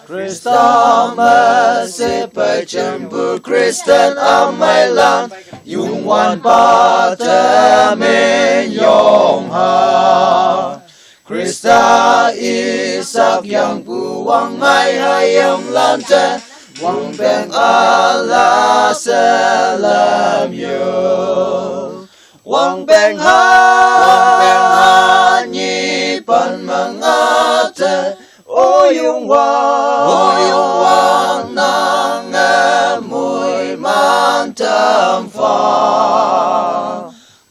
Krista masih jembu Kristen amailan yung wan patamin yong ha. Krista isak yang buang ay hayam lante wang beng ala salam yo. Wang beng ha nyi pan mangate o yung wang nang mùi man tâm pha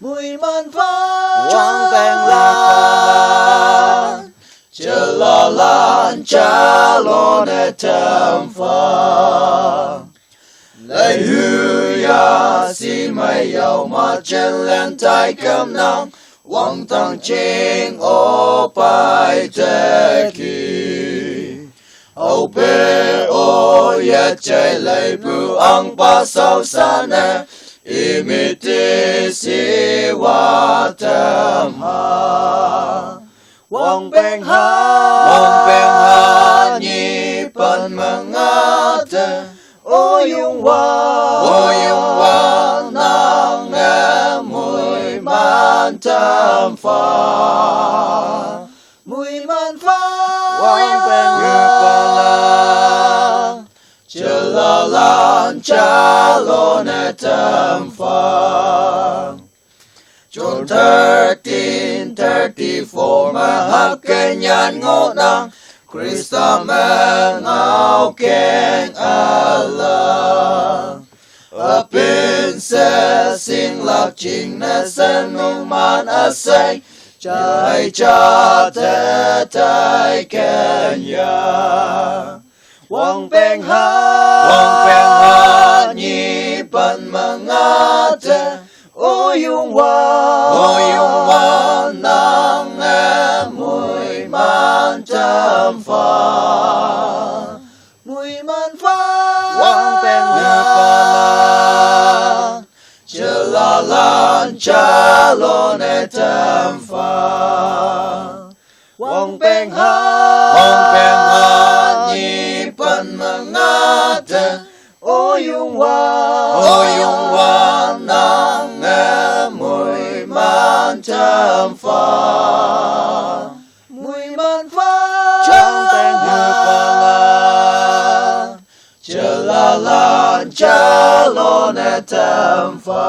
mùi man pha wang beng lan chela lan chalo ne tâm pha lời hứa ya xin mày giàu mà chân lên tay cầm nang wang tang ching o pai te ki o pe o ya chai lai bu ang pa sao sana imiti si wa tam ha wang beng ha nhi pan mangate o yung wa nang mùi man tâm pha mùi man pha wang beng la chela lan chalo ne tâm pha John 13:34 mà hắc cái nhan ngộ nang Krista mang áo keng Allah Apin se sing lak ching na sen nung man asay Chai cha te tai kenya Wang beng ha nyi pan mangate o yung wa nang mùi man tâm pha mùi man pha wang beng la chela lan chalo ne tâm pha wang beng ha nhi pan mangate o yung wa nang mùi man tâm pha mùi man pha chẳng beng la chela lan chalo ne tâm pha